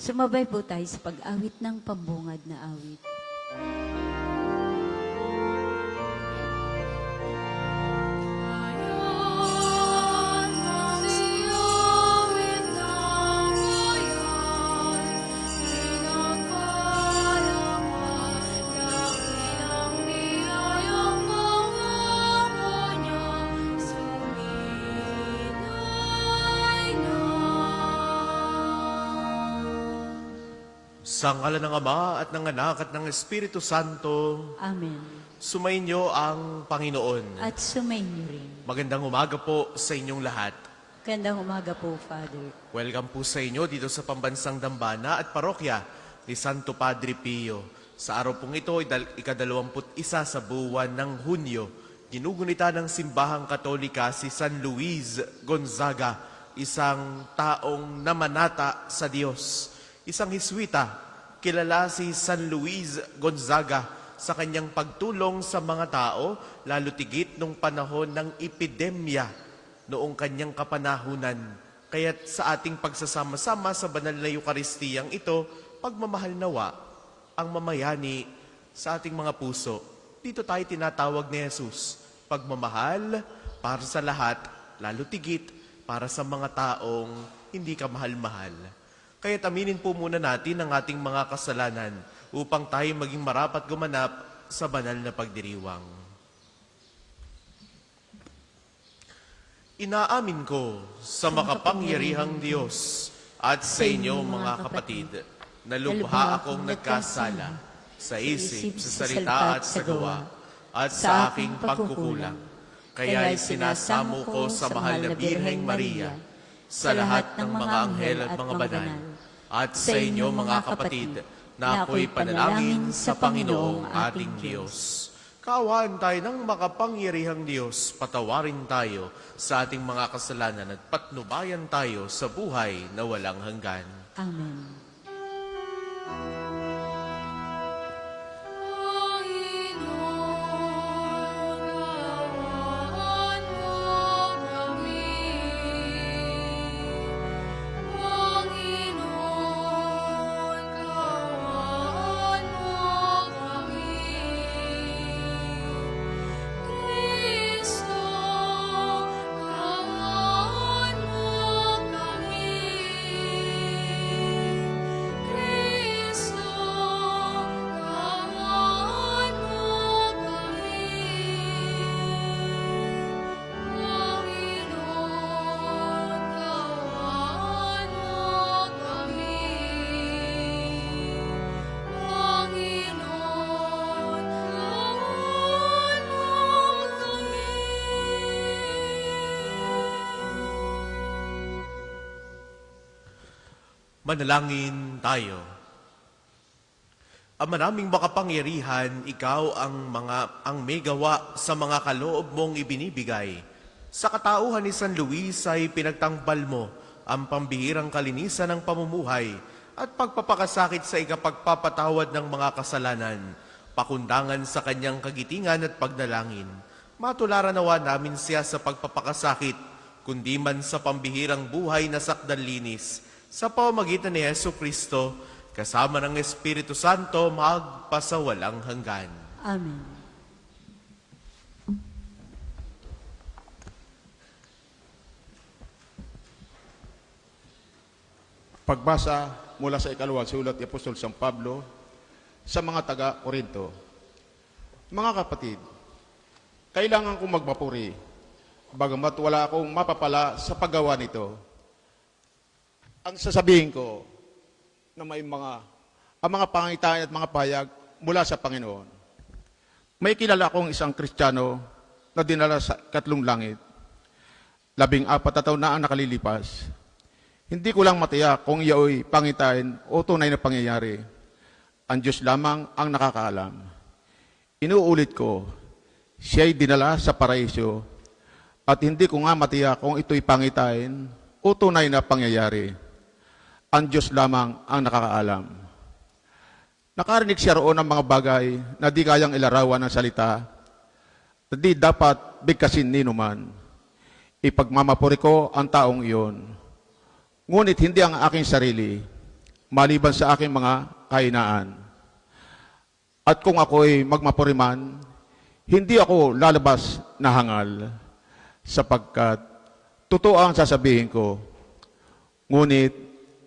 Sumabay po tayo sa pag-awit ng pambungad na awit. Sa ngala ng Ama at ng Anak at ng Espiritu Santo, Amen. sumainyo ang Panginoon. At sumainyo rin. Magandang umaga po sa inyong lahat. Gandang umaga po, Father. Welcome po sa inyo dito sa Pambansang Dambana at Parokya ni Santo Padre Pio. Sa araw pong ito, ika-21 sa buwan ng Hunyo, ginugunita ng Simbahang Katolika si San Luis Gonzaga, isang taong namanata sa Diyos. Isang Hiswita, kilala si San Luis Gonzaga sa kanyang pagtulong sa mga tao, lalo tigit nung panahon ng epidemya noong kanyang kapanahunan. Kaya't sa ating pagsasama-sama sa banal na Eukaristiyang ito, pagmamahal nawa ang mamayani sa ating mga puso. Dito tayo tinatawag ni Jesus, pagmamahal para sa lahat, lalo tigit para sa mga taong hindi ka mahal-mahal. Kaya aminin po muna natin ang ating mga kasalanan upang tayo maging marapat gumanap sa banal na pagdiriwang. Inaamin ko sa makapangyarihang Diyos at sa inyo mga kapatid na lubha akong nagkasala sa isip, sa salita at sa gawa at sa aking pagkukulang. Kaya'y sinasamo ko sa mahal na Birheng Maria, sa lahat ng mga anghel at mga banal, at sa inyo mga kapatid, na ako'y panalangin sa Panginoong ating Diyos. Kaawaan tayo ng makapangyarihang Diyos, patawarin tayo sa ating mga kasalanan at patnubayan tayo sa buhay na walang hanggan. Amen. Manalangin tayo. Ama naming makapangyarihan, ikaw ang may gawa sa mga kaloob mong ibinibigay. Sa katauhan ni San Luis ay pinagtangbal mo ang pambihirang kalinisan ng pamumuhay at pagpapakasakit sa ikapagpapatawad ng mga kasalanan, pakundangan sa kanyang kagitingan at pagdalangin. Matularan nawa namin siya sa pagpapakasakit, kundi man sa pambihirang buhay na sakdal linis, sa pamamagitan ni Hesu Kristo, kasama ng Espiritu Santo, magpasawalang hanggan. Amen. Pagbasa mula sa ikalawang sulat ni Apostol San Pablo sa mga taga-Korinto. Mga kapatid, kailangan kong magmapuri, bagamat wala akong mapapala sa paggawa nito. Ang sasabihin ko na may ang mga pangitain at mga payag mula sa Panginoon. May kilala akong isang Kristiyano na dinala sa katlong langit. 14 na taon na ang nakalilipas. Hindi ko lang matiyak kung iyaoy pangitain o tunay na pangyayari. Ang Diyos lamang ang nakakaalam. Inuulit ko, siya'y dinala sa paraiso at hindi ko nga matiyak kung ito'y pangitain o tunay na pangyayari. Ang Diyos lamang ang nakakaalam. Nakarinig siya roon ng mga bagay na di kayang ilarawan ng salita, na di dapat bigkasin ninuman. Ipagmamapuri ko ang taong iyon. Ngunit hindi ang aking sarili, maliban sa aking mga kahinaan. At kung ako'y magmapuriman, hindi ako lalabas na hangal, sapagkat totoo ang sasabihin ko. Ngunit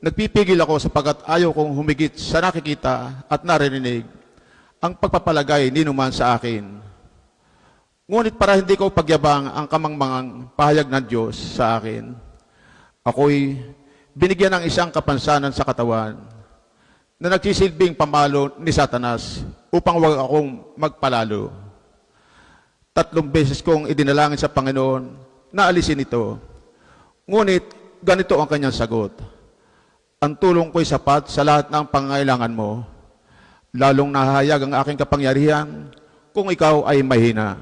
nagpipigil ako sapagkat ayaw kong humigit sa nakikita at naririnig ang pagpapalagay ni numan sa akin. Ngunit para hindi ko pagyabang ang kamangmangang pahayag ng Diyos sa akin, ako'y binigyan ng isang kapansanan sa katawan na nagsisilbing pamalo ni Satanas upang wag akong magpalalo. 3 beses kong idinalangin sa Panginoon na alisin ito. Ngunit ganito ang kanyang sagot: ang tulong ko'y sapat sa lahat ng pangangailangan mo, lalong nahahayag ang aking kapangyarihan kung ikaw ay mahina.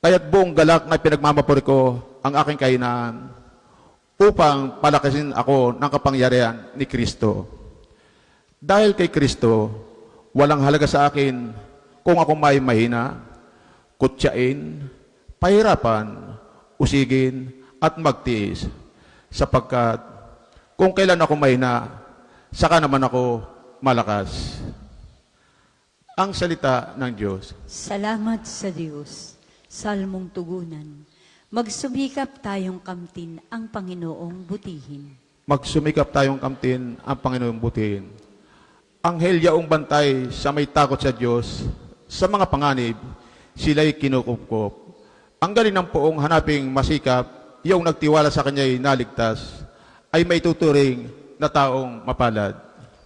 Kaya't buong galak na pinagmamapuri ko ang aking kahinaan upang palakasin ako ng kapangyarihan ni Kristo. Dahil kay Kristo, walang halaga sa akin kung ako may mahina, kutyain, pahirapan, usigin, at magtiis. Sapagkat kung kailan ako mahina, saka naman ako malakas. Ang salita ng Diyos. Salamat sa Diyos. Salmong tugunan. Magsumikap tayong kamtin ang Panginoong butihin. Magsumikap tayong kamtin ang Panginoong butihin. Anghel yaong bantay sa may takot sa Diyos, sa mga panganib, sila'y kinukupkop. Ang galing ng poong hanaping masikap, yaong nagtiwala sa kanya'y naligtas, ay may tuturing na taong mapalad.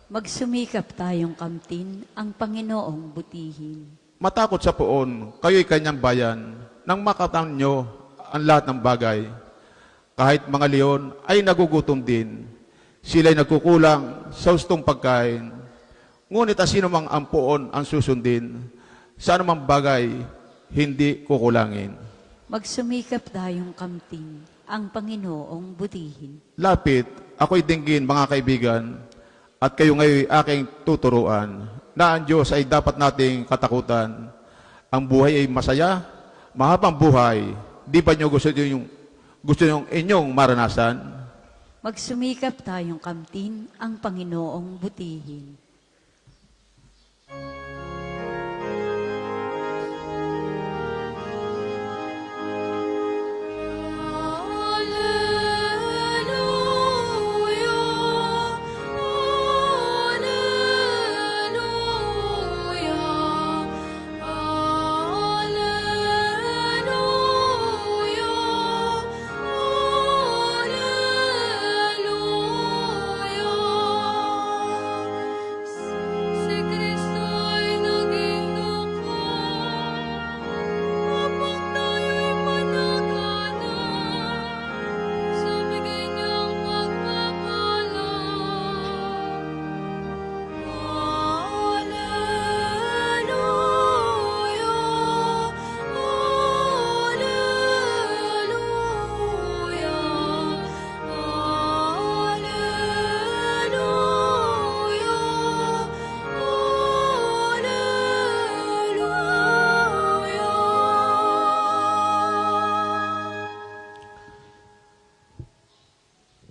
Magsumikap tayong kamtin ang Panginoong butihin. Matakot sa poon, kayo'y kanyang bayan, nang makatan nyo ang lahat ng bagay. Kahit mga leon ay nagugutom din, sila'y nagkukulang sa hustong pagkain. Ngunit sino mang ang poon ang susundin, sa anumang bagay hindi kukulangin. Magsumikap tayong kamtin ang Panginoong butihin. Lapit, ako'y dinggin mga kaibigan, at kayo ngayon aking tuturuan, na ang Diyos ay dapat nating katakutan. Ang buhay ay masaya, mahabang buhay. Di ba nyo gusto yung inyong maranasan? Magsumikap tayong kamtin ang Panginoong butihin.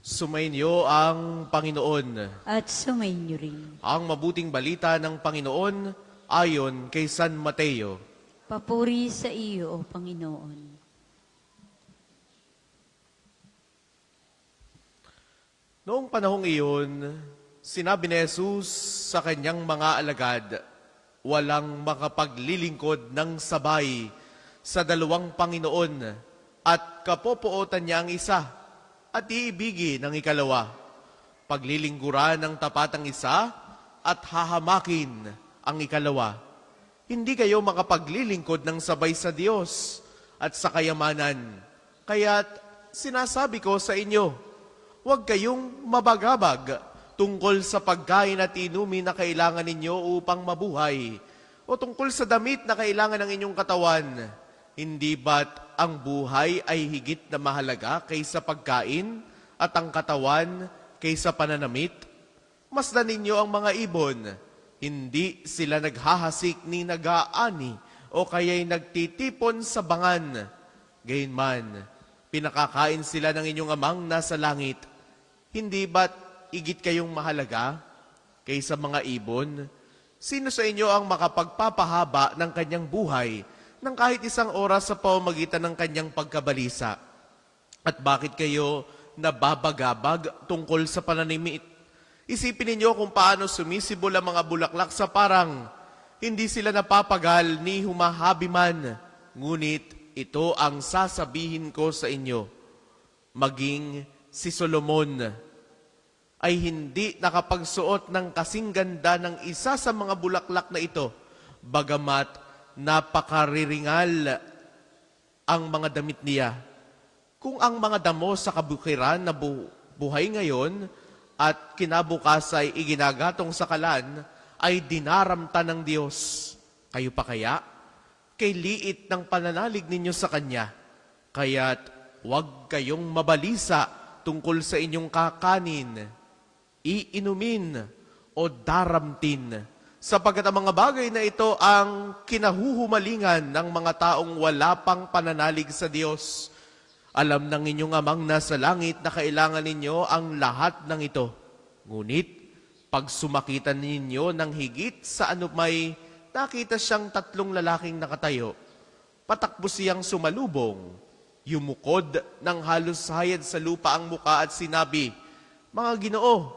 Sumainyo ang Panginoon. At sumainyo rin. Ang mabuting balita ng Panginoon ayon kay San Mateo. Papuri sa iyo, O Panginoon. Noong panahong iyon, sinabi ni Jesus sa kanyang mga alagad, walang makapaglilingkod ng sabay sa dalawang Panginoon at kapopootan niya ang isa at iibigin ng ikalawa. Paglilingkuran ng tapat ang isa at hahamakin ang ikalawa. Hindi kayo makapaglilingkod ng sabay sa Diyos at sa kayamanan. Kaya't sinasabi ko sa inyo, huwag kayong mabagabag tungkol sa pagkain at inumin na kailangan ninyo upang mabuhay o tungkol sa damit na kailangan ng inyong katawan. Hindi ba't ang buhay ay higit na mahalaga kaysa pagkain at ang katawan kaysa pananamit? Masdan ninyo ang mga ibon. Hindi sila naghahasik ni nag-aani o kaya'y nagtitipon sa bangan. Gayunman, pinakakain sila ng inyong amang nasa langit. Hindi ba't igit kayong mahalaga kaysa mga ibon? Sino sa inyo ang makapagpapahaba ng kanyang buhay ng kahit isang oras sa pamamagitan ng kanyang pagkabalisa? At bakit kayo nababagabag tungkol sa pananimit? Isipin ninyo kung paano sumisibol ang mga bulaklak sa parang hindi sila napapagal ni humahabi man. Ngunit ito ang sasabihin ko sa inyo, maging si Solomon ay hindi nakapagsuot ng kasing ganda ng isa sa mga bulaklak na ito, bagamat napakariringal ang mga damit niya. Kung ang mga damo sa kabukiran na buhay ngayon at kinabukas ay iginagatong sa kalan, ay dinaramta ng Diyos, kayo pa kaya? Kay liit ng pananalig ninyo sa Kanya, kaya't huwag kayong mabalisa tungkol sa inyong kakanin, iinumin o daramtin, sapagkat ang mga bagay na ito ang kinahuhumalingan ng mga taong wala pang pananalig sa Diyos. Alam ng inyong amang nasa langit na kailangan ninyo ang lahat ng ito. Ngunit, pag sumakitan ninyo ng higit sa anumay, nakita siyang 3 lalaking nakatayo. Patakbo siyang sumalubong, yumukod ng halos hayad sa lupa ang muka at sinabi, mga Ginoo,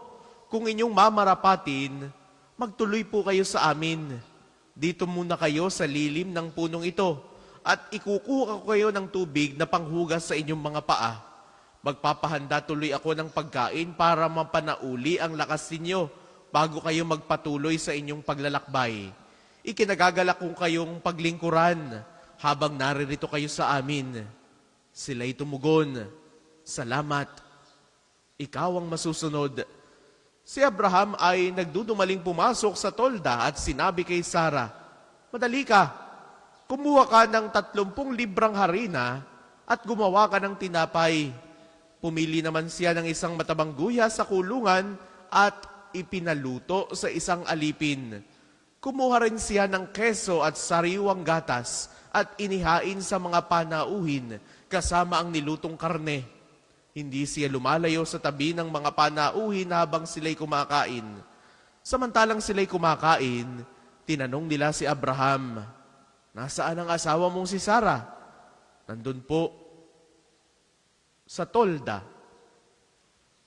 kung inyong mamarapatin, magtuloy po kayo sa amin. Dito muna kayo sa lilim ng punong ito at ikukuha ko kayo ng tubig na panghugas sa inyong mga paa. Magpapahanda tuloy ako ng pagkain para mapanauli ang lakas ninyo bago kayo magpatuloy sa inyong paglalakbay. Ikinagagalak kong kayong paglingkuran habang naririto kayo sa amin. Sila'y tumugon, salamat. Ikaw ang masusunod. Si Abraham ay nagdudumaling pumasok sa tolda at sinabi kay Sarah, madali ka, kumuha ka ng 30 librang harina at gumawa ka ng tinapay. Pumili naman siya ng isang matabang guya sa kulungan at ipinaluto sa isang alipin. Kumuha rin siya ng keso at sariwang gatas at inihain sa mga panauhin kasama ang nilutong karne. Hindi siya lumalayo sa tabi ng mga panauhin habang sila'y kumakain. Samantalang sila'y kumakain, tinanong nila si Abraham, nasaan ang asawa mong si Sarah? Nandun po, sa tolda.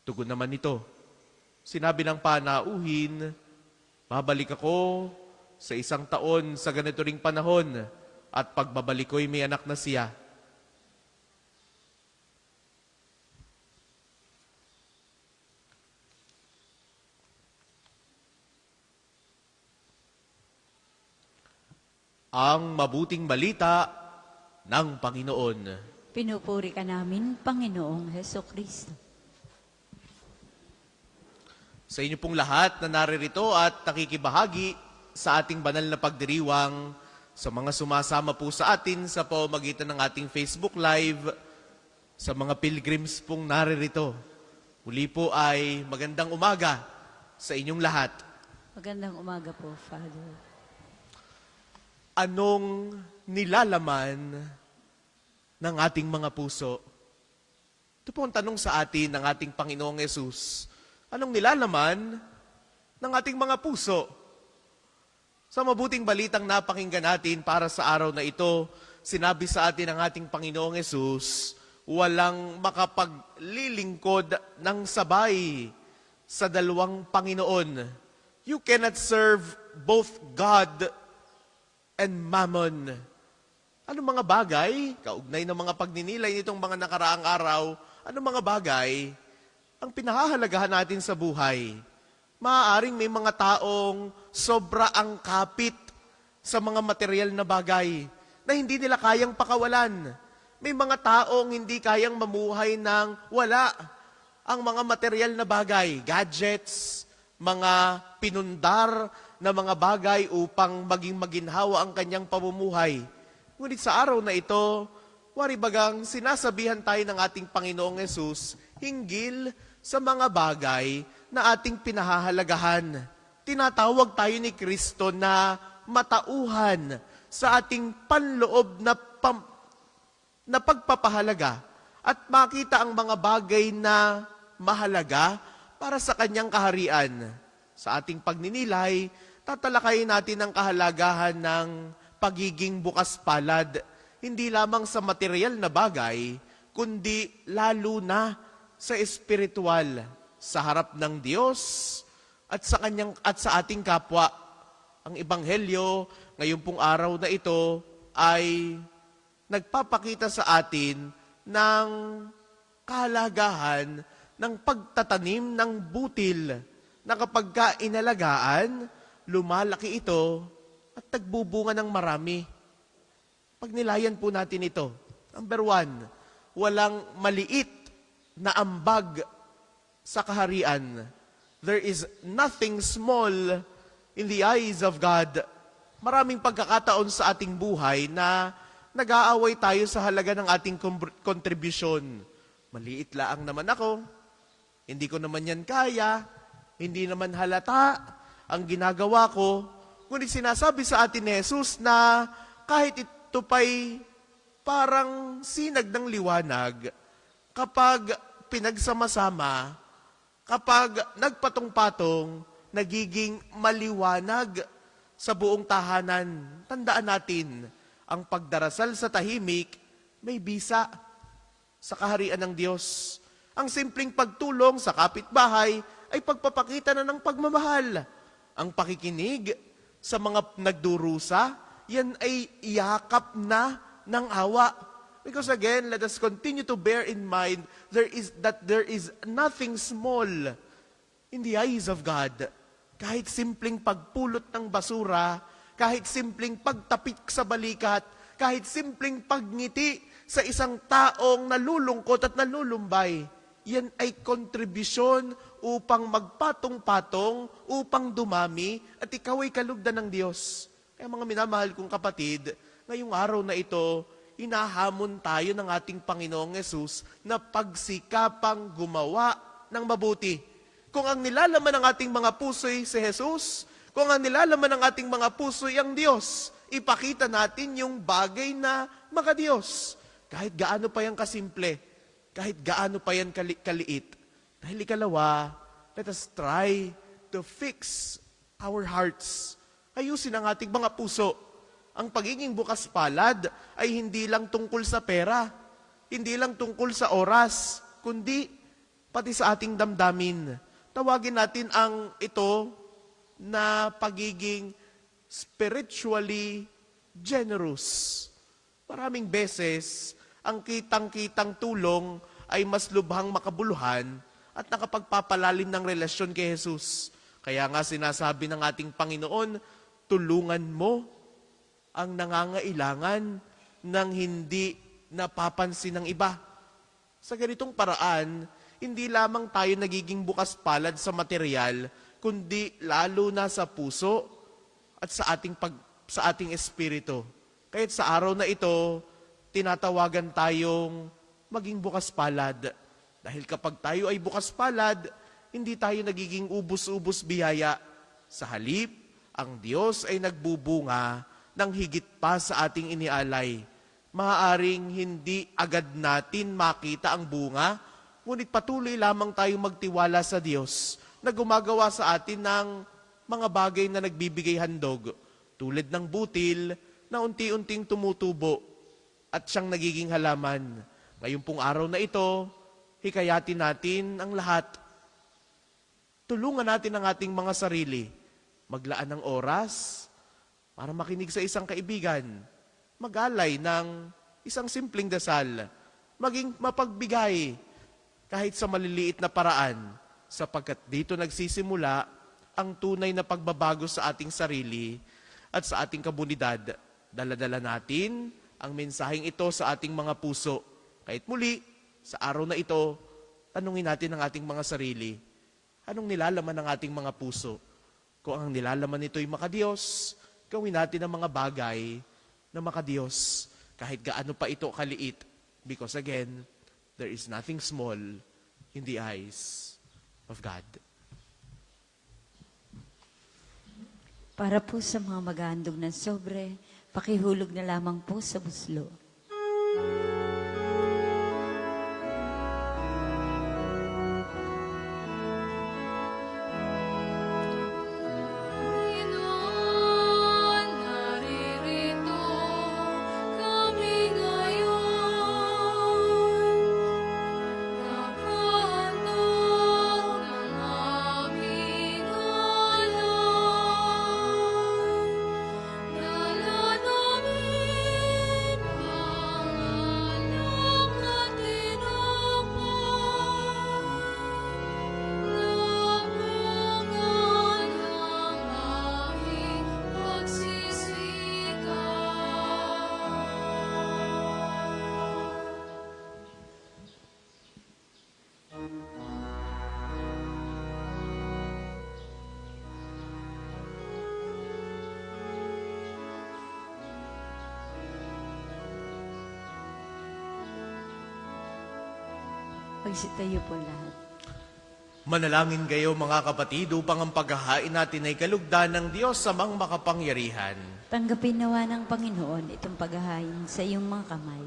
Tugon naman ito, sinabi ng panauhin, babalik ako sa 1 taon sa ganito ring panahon at pagbabalik ko'y may anak na siya. Ang mabuting balita ng Panginoon. Pinupuri ka namin, Panginoong Heso Kristo. Sa inyo pong lahat na naririto at nakikibahagi sa ating banal na pagdiriwang, sa mga sumasama po sa atin sa pamamagitan ng ating Facebook Live, sa mga pilgrims pong naririto. Muli po ay magandang umaga sa inyong lahat. Magandang umaga po, Father. Anong nilalaman ng ating mga puso? Ito po ang tanong sa atin ng ating Panginoong Yesus. Anong nilalaman ng ating mga puso? Sa mabuting balitang napakinggan natin para sa araw na ito, sinabi sa atin ng ating Panginoong Yesus, walang makapaglilingkod ng sabay sa dalawang Panginoon. You cannot serve both God and mammon. Anong mga bagay, kaugnay ng mga pagninilay nitong mga nakaraang araw, anong mga bagay ang pinahahalagahan natin sa buhay? Maaaring may mga taong sobra ang kapit sa mga material na bagay na hindi nila kayang pakawalan. May mga taong hindi kayang mamuhay ng wala ang mga material na bagay, gadgets, mga pinundar na mga bagay upang maging maginhawa ang kanyang pamumuhay. Ngunit sa araw na ito, wari bagang sinasabihan tayo ng ating Panginoong Yesus hinggil sa mga bagay na ating pinahahalagahan. Tinatawag tayo ni Kristo na matauhan sa ating panloob na pagpapahalaga at makita ang mga bagay na mahalaga para sa kanyang kaharian. sa ating pagninilay, tatalakayin natin ang kahalagahan ng pagiging bukas palad, hindi lamang sa material na bagay, kundi lalo na sa espiritual, sa harap ng Diyos at sa ating kapwa. Ang ebanghelyo ngayon pong araw na ito ay nagpapakita sa atin ng kahalagahan ng pagtatanim ng butil na kapag inalagaan, lumalaki ito at nagbubunga ng marami. Pagnilayan po natin ito. Number 1, walang maliit na ambag sa kaharian. There is nothing small in the eyes of God. Maraming pagkakataon sa ating buhay na nag-aaway tayo sa halaga ng ating kontribusyon. Maliit laang naman ako, hindi ko naman yan kaya, hindi naman halata ang ginagawa ko. Ngunit sinasabi sa atin ni Jesus na kahit ito pa'y parang sinag ng liwanag, kapag pinagsama-sama, kapag nagpatong-patong, nagiging maliwanag sa buong tahanan. Tandaan natin, ang pagdarasal sa tahimik may bisa sa kaharian ng Diyos. Ang simpleng pagtulong sa kapitbahay ay pagpapakita na ng pagmamahal. Ang pakikinig sa mga nagdurusa, yan ay yakap na ng awa. Because again, let us continue to bear in mind there is nothing small in the eyes of God. Kahit simpleng pagpulot ng basura, kahit simpleng pagtapik sa balikat, kahit simpleng pagngiti sa isang taong nalulungkot at nalulumbay, yan ay kontribusyon upang magpatong-patong, upang dumami, at ikaw ay kalugdan ng Diyos. Kaya mga minamahal kong kapatid, ngayong araw na ito, hinahamon tayo ng ating Panginoong Yesus na pagsikapang gumawa ng mabuti. Kung ang nilalaman ng ating mga puso'y si Jesus, kung ang nilalaman ng ating mga puso'y ang Diyos, ipakita natin yung bagay na maka-Diyos. Kahit gaano pa yan kasimple, kahit gaano pa yan kaliit. Dahil ikalawa, let us try to fix our hearts. Ayusin ang ating mga puso. Ang pagiging bukas palad ay hindi lang tungkol sa pera, hindi lang tungkol sa oras, kundi pati sa ating damdamin. Tawagin natin ang ito na pagiging spiritually generous. Maraming beses, ang kitang-kitang tulong ay mas lubhang makabuluhan at nakapagpapalalim ng relasyon kay Jesus. Kaya nga sinasabi ng ating Panginoon, tulungan mo ang nangangailangan ng hindi napapansin ng iba. Sa ganitong paraan, hindi lamang tayo nagiging bukas palad sa material, kundi lalo na sa puso at sa ating espiritu. Kahit sa araw na ito, tinatawagan tayong maging bukas palad. Dahil kapag tayo ay bukas palad, hindi tayo nagiging ubus-ubus biyaya. Sa halip, ang Diyos ay nagbubunga ng higit pa sa ating inialay. Maaaring hindi agad natin makita ang bunga, ngunit patuloy lamang tayong magtiwala sa Diyos na gumagawa sa atin ng mga bagay na nagbibigay handog, tulad ng butil na unti-unting tumutubo at siyang nagiging halaman. Ngayon pong araw na ito, hikayatin natin ang lahat. Tulungan natin ang ating mga sarili. Maglaan ng oras para makinig sa isang kaibigan. Mag-alay ng isang simpleng dasal. Maging mapagbigay kahit sa maliliit na paraan. Sapagkat dito nagsisimula ang tunay na pagbabago sa ating sarili at sa ating komunidad. Dala-dala natin ang mensaheng ito sa ating mga puso. Kahit muli, sa araw na ito, tanungin natin ang ating mga sarili. Anong nilalaman ng ating mga puso? Kung ang nilalaman nito'y makadiyos, gawin natin ang mga bagay na makadiyos. Kahit gaano pa ito kaliit. Because again, there is nothing small in the eyes of God. Para po sa mga maghahandog ng sobre, pakihulog na lamang po sa buslo. Magsitayo po lahat. Manalangin kayo mga kapatid upang ang paghahain natin ay kalugdan ng Diyos Amang makapangyarihan. Tanggapin nawa ng Panginoon itong paghahain sa iyong mga kamay,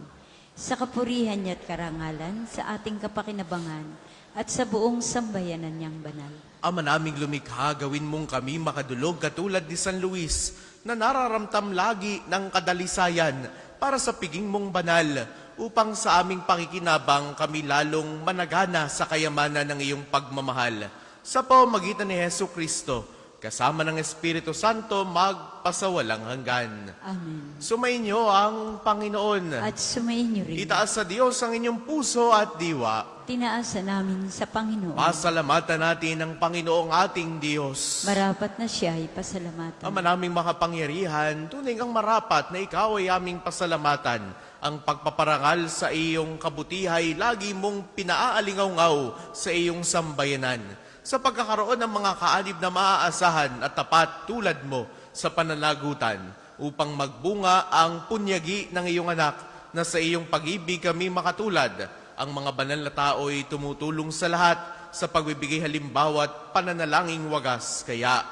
sa kapurihan niya at karangalan, sa ating kapakinabangan, at sa buong sambayanan niyang banal. Ama naming lumikha, gawin mong kami makadulog katulad ni San Luis, na nararamtam lagi ng kadalisayan para sa piging mong banal, upang sa aming pakikinabang kami lalong managana sa kayamanan ng iyong pagmamahal. Sa pamamagitan ni Hesu Kristo, kasama ng Espiritu Santo, magpasawalang hanggan. Amen. Sumainyo ang Panginoon. At sumayin niyo rin. Itaas sa Diyos ang inyong puso at diwa. Tinaasa namin sa Panginoon. Pasalamatan natin ang Panginoong ating Diyos. Marapat na siya ay pasalamatan. Ama naming makapangyarihan, tunay ang marapat na ikaw ay aming pasalamatan. Ang pagpaparangal sa iyong kabutihay, lagi mong pinaaalingaw sa iyong sambayanan. Sa pagkakaroon ng mga kaanib na maaasahan at tapat tulad mo sa pananagutan, upang magbunga ang punyagi ng iyong anak, na sa iyong pag-ibig kami makatulad. Ang mga banal na tao ay tumutulong sa lahat sa pagbibigay halimbawa at pananalangin wagas. Kaya,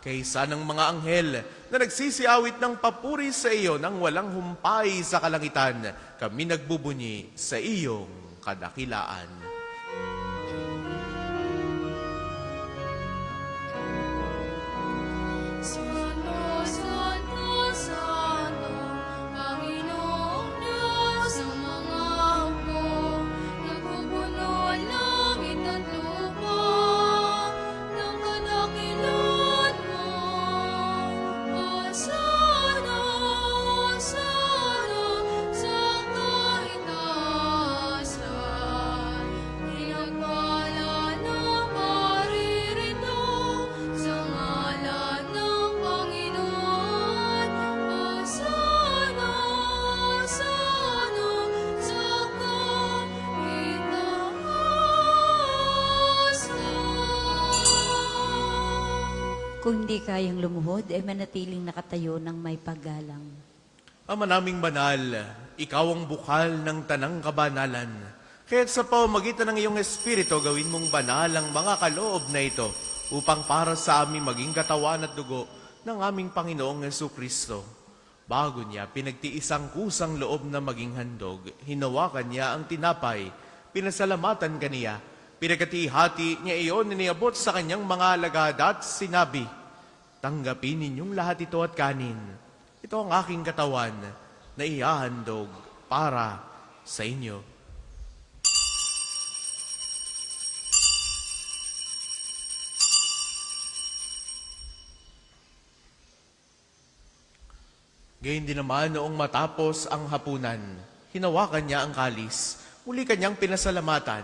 kaysa ng mga anghel na nagsisiawit ng papuri sa iyo nang walang humpay sa kalangitan, kami nagbubunyi sa iyong kadakilaan. Santo, Santo, Santo, Panginoong Diyos ng mga hukbo, nagpupuno ang langit at lupa ng kadakilan mo. Hosana, Hosana, sa kaitaasan, pinagpala na maririto sa ngalan ng Panginoon. Hosana, Hosana, sa kaitaasan. Kung di kayang lumuhod, ay manatiling nakatayo ng may paggalang. Ama naming banal, ikaw ang bukal ng tanang kabanalan. Kaya't sa pamamagitan ng iyong Espiritu, gawin mong banal ang mga kaloob na ito, upang para sa amin maging katawan at dugo ng aming Panginoong Jesucristo. Bago niya pinagtiis ang kusang loob na maging handog, hinawakan niya ang tinapay, pinasalamatan kaniya, pinagkatihati niya iyon iniabot sa kanyang mga alagad at sinabi, "Tanggapin ninyong lahat ito at kanin. Ito ang aking katawan na ihahandog para sa inyo." Gayun din naman noong matapos ang hapunan, hinawakan niya ang kalis, muli kanyang pinasalamatan,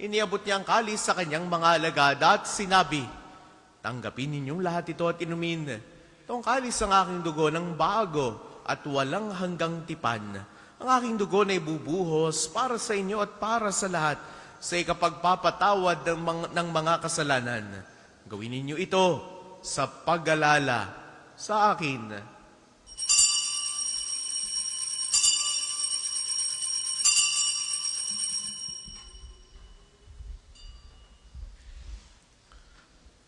iniabot niya ang kalis sa kanyang mga alagad at sinabi, "Tanggapin ninyong lahat ito at inumin. Itong kalis ang aking dugo ng bago at walang hanggang tipan. Ang aking dugo na ibubuhos para sa inyo at para sa lahat sa ikapagpapatawad ng mga kasalanan. Gawin ninyo ito sa pag-alala sa akin."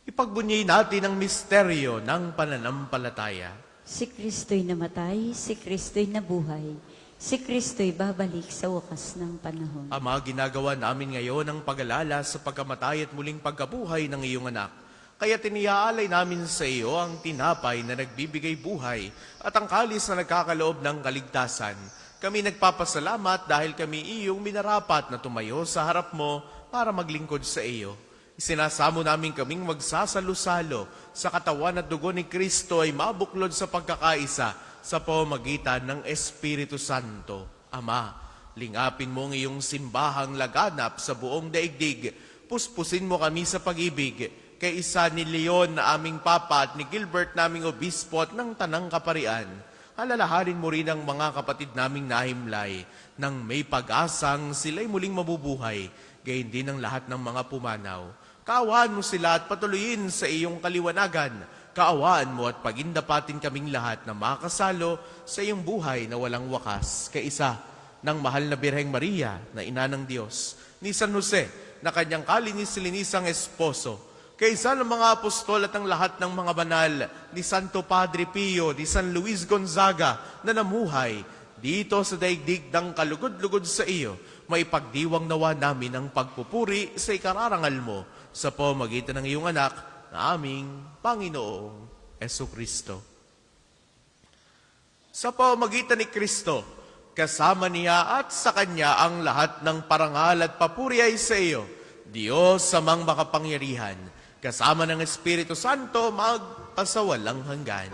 Ipagbunyi natin ang misteryo ng pananampalataya. Si Kristo'y namatay, si Kristo'y nabuhay, si Kristo'y babalik sa wakas ng panahon. Ama, ginagawa namin ngayon ang pag-alala sa pagkamatay at muling pagkabuhay ng iyong anak. Kaya tiniaalay namin sa iyo ang tinapay na nagbibigay buhay at ang kalis na nagkakaloob ng kaligtasan. Kami nagpapasalamat dahil kami iyong minarapat na tumayo sa harap mo para maglingkod sa iyo. Isinasamo namin kaming magsasalo-salo sa katawan at dugo ni Kristo ay mabuklod sa pagkakaisa sa pamamagitan ng Espiritu Santo. Ama, lingapin mo ang iyong simbahang laganap sa buong daigdig. Puspusin mo kami sa pag-ibig kay isa ni Leon na aming Papa at ni Gilbert naming Obispo at ng Tanang Kaparian. Alalahanin mo rin ang mga kapatid naming nahimlay nang may pag-asang sila'y muling mabubuhay, gayon din ang lahat ng mga pumanaw. Kaawaan mo sila at patuloyin sa iyong kaliwanagan. Kaawaan mo at pagindapatin kaming lahat na makasalo sa iyong buhay na walang wakas, kaisa ng mahal na Birheng Maria na Ina ng Diyos, ni San Jose na kanyang kalinis-linisang esposo, kaysa ng mga apostol at ang lahat ng mga banal, ni Santo Padre Pio, ni San Luis Gonzaga na namuhay dito sa daigdig ng kalugod-lugod sa iyo, maipagdiwang nawa namin ang pagpupuri sa ikararangal mo sa pamagitan ng iyong anak na aming Panginoong Esukristo. Sa pamagitan ni Kristo, kasama niya at sa Kanya ang lahat ng parangal at papuri ay sa iyo, Diyos samang makapangyarihan, kasama ng Espiritu Santo magpasawalang hanggan.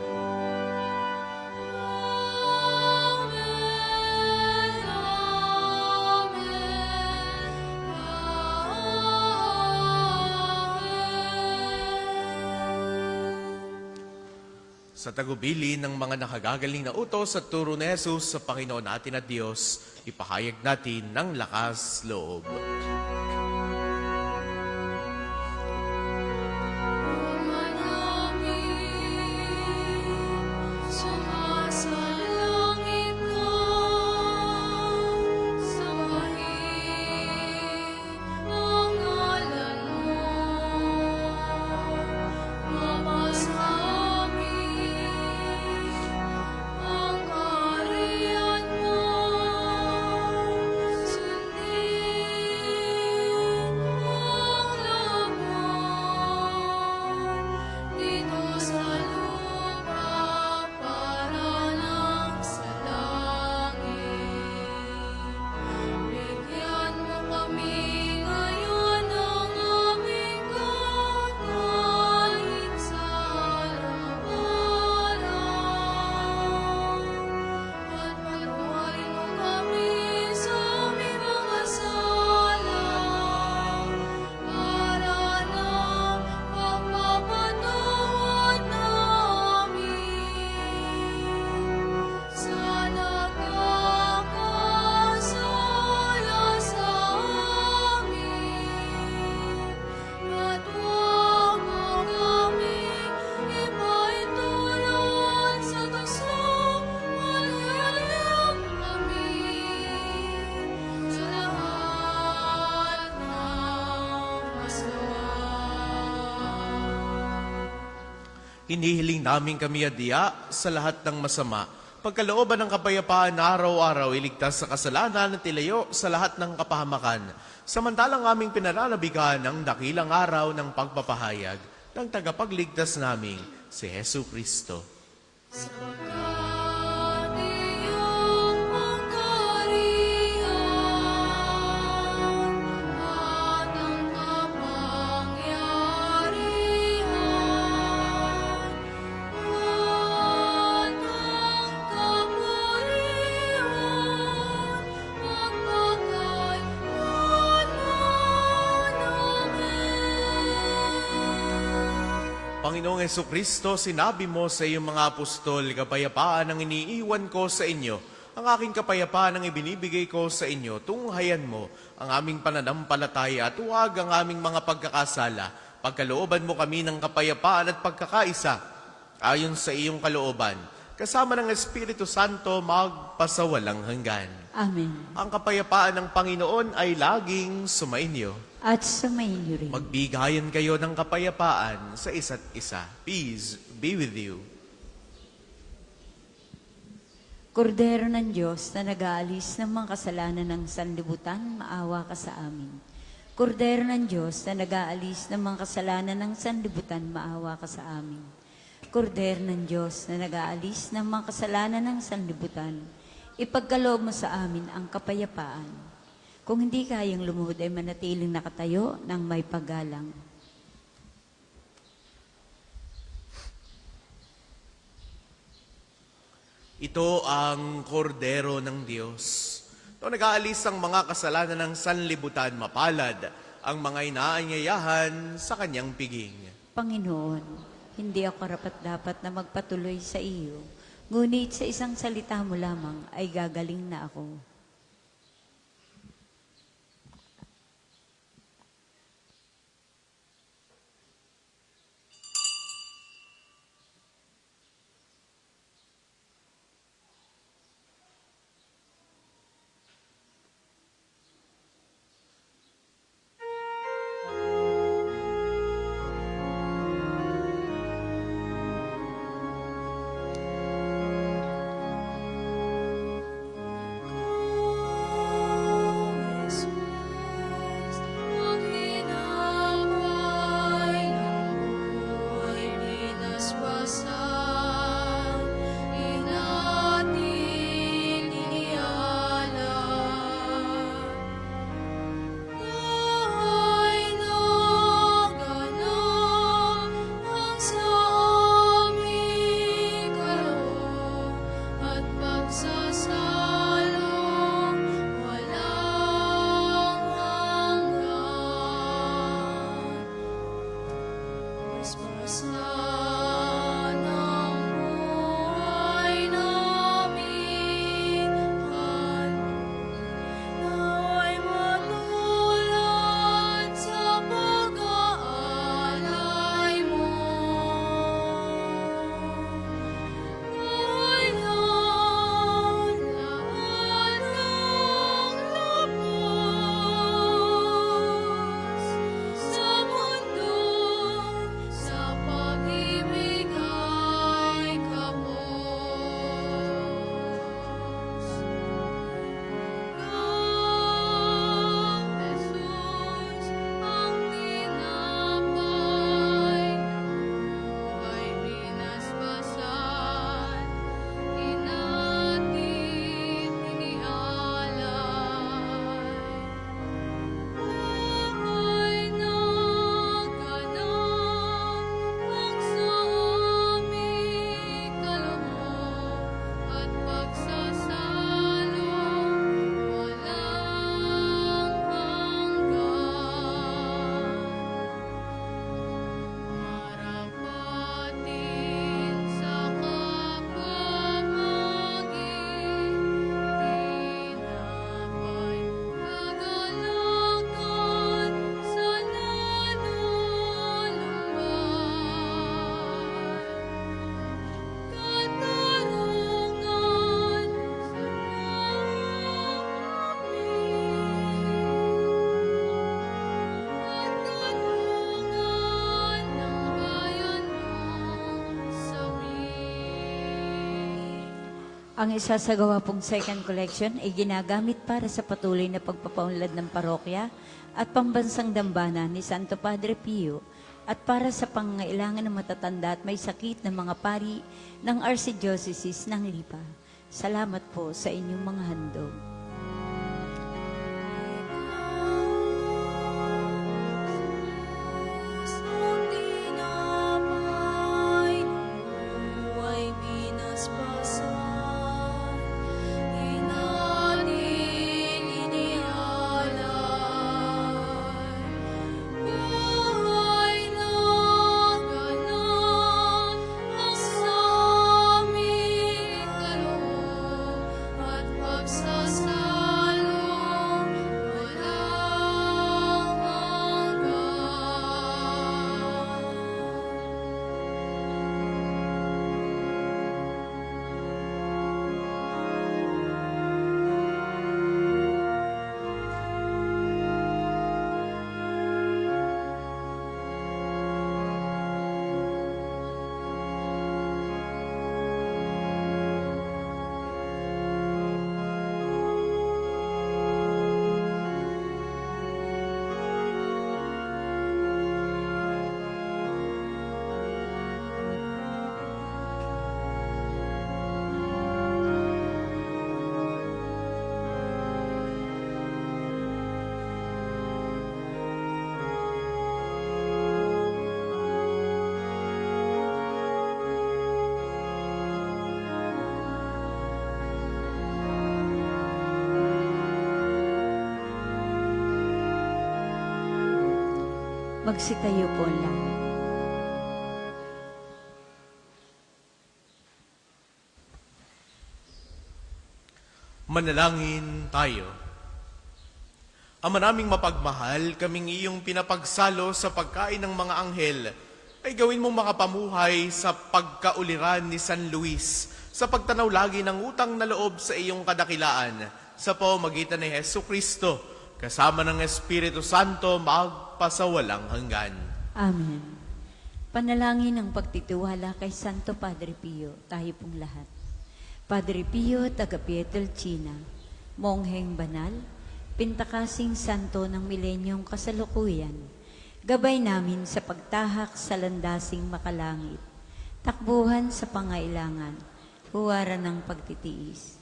Sa tagubili ng mga nakagagaling na utos at turo ni Jesus sa Panginoon natin at Diyos, ipahayag natin ng lakas loob. Sumasalangit ka, sambahin ang ngalan mo. Mamasamin ang kaharian mo. Sundin ang laman dito sa lupa para lang sa langit. Bigyan mo kami ngayon ng aming kakain sa araw-araw. At patawarin mo kami sa aming mga sala para ng pagpapatawad namin sa nagkakasala sa amin. At huwag mo kaming ipaintulot sa tukso, manghihilak kami sa lahat ng masama. Hinihiling namin kami adya sa lahat ng masama, pagkalooban ng kapayapaan na araw-araw iligtas sa kasalanan at ilayo sa lahat ng kapahamakan, samantalang aming pinananabigan ang dakilang araw ng pagpapahayag ng tagapagligtas naming si Hesu Kristo. Sapagkat iyong pagkariyan at ang kapangyarihan at ang kapurihan magpakailanman. Amen. Panginoong Jesucristo, sinabi mo sa iyong mga apostol, kapayapaan ang iniiwan ko sa inyo. Ang aking kapayapaan ang ibinibigay ko sa inyo. Tunghayan mo ang aming pananampalataya at huwag ang aming mga pagkakasala. Pagkalooban mo kami ng kapayapaan at pagkakaisa ayon sa iyong kalooban. Kasama ng Espiritu Santo magpasawalang hanggan. Amen. Ang kapayapaan ng Panginoon ay laging sumainyo. At sumayin niyo rin. Magbigayan kayo ng kapayapaan sa isa't isa. Peace be with you. Kordero ng Diyos na nag-aalis ng mga kasalanan ng sanlibutan, maawa ka sa amin. Kordero ng Diyos na nag-aalis ng mga kasalanan ng sanlibutan, maawa ka sa amin. Kordero ng Diyos na nag-aalis ng mga kasalanan ng sanlibutan, ipagkaloob mo sa amin ang kapayapaan. Kung hindi kayang lumuhod ay manatiling nakatayo ng may paggalang. Ito ang kordero ng Diyos. Ito nag-aalis ang mga kasalanan ng sanlibutan, mapalad ang mga inaanyayahan sa kanyang piging. Panginoon, hindi ako karapat-dapat na magpatuloy sa iyo, ngunit sa isang salita mo lamang ay gagaling na ako. Ang isasagawa pong second collection ay ginagamit para sa patuloy na pagpapaunlad ng parokya at pambansang dambana ni Santo Padre Pio at para sa pangangailangan ng matatanda at may sakit ng mga pari ng Archdiocese ng Lipa. Salamat po sa inyong mga handog. Ang tinapay ng buhay pinaspasan, inatin inialay. Buhay na ganap ang saming kaloob at pagsasalong walang hanggan. Magsitayo po lang. Manalangin tayo. Ama naming mapagmahal, kaming iyong pinapagsalo sa pagkain ng mga anghel, ay gawin mong makapamuhay sa pagkauliran ni San Luis, sa pagtanaw lagi ng utang na loob sa iyong kadakilaan, sa pamamagitan ni Hesu Kristo, kasama ng Espiritu Santo, magpasawalang hanggan. Amen. Panalangin ng pagtitiwala kay Santo Padre Pio, tayo pong lahat. Padre Pio, taga Pietrelcina, mongheng banal, pintakasing santo ng milenyong kasalukuyan, gabay namin sa pagtahak sa landasing makalangit, takbuhan sa pangailangan, huwaran ng pagtitiis.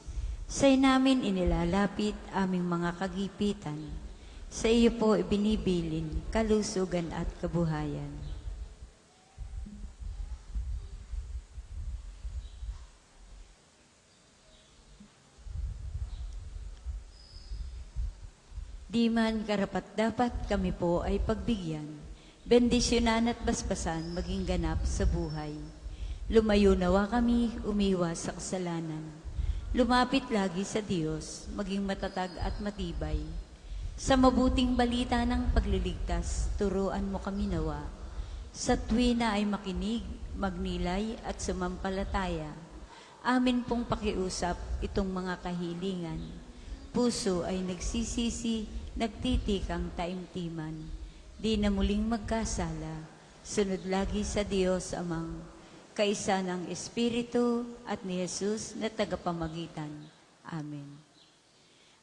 Sa'yo namin inilalapit aming mga kagipitan, sa iyo po ibinibilin kalusugan at kabuhayan. Di man karapat-dapat kami po ay pagbigyan, bendisyonan at basbasan maging ganap sa buhay. Lumayo nawa kami, umiwas sa kasalanan. Lumapit lagi sa Diyos, maging matatag at matibay. Sa mabuting balita ng pagliligtas, turuan mo kami nawa. Sa tuwina ay makinig, magnilay at sumampalataya. Amin pong pakiusap itong mga kahilingan. Puso ay nagsisisi, nagtitikang taimtiman, di na muling magkasala, sunod lagi sa Diyos Amang, kaisa ng Espiritu at ni Jesus na tagapamagitan. Amen.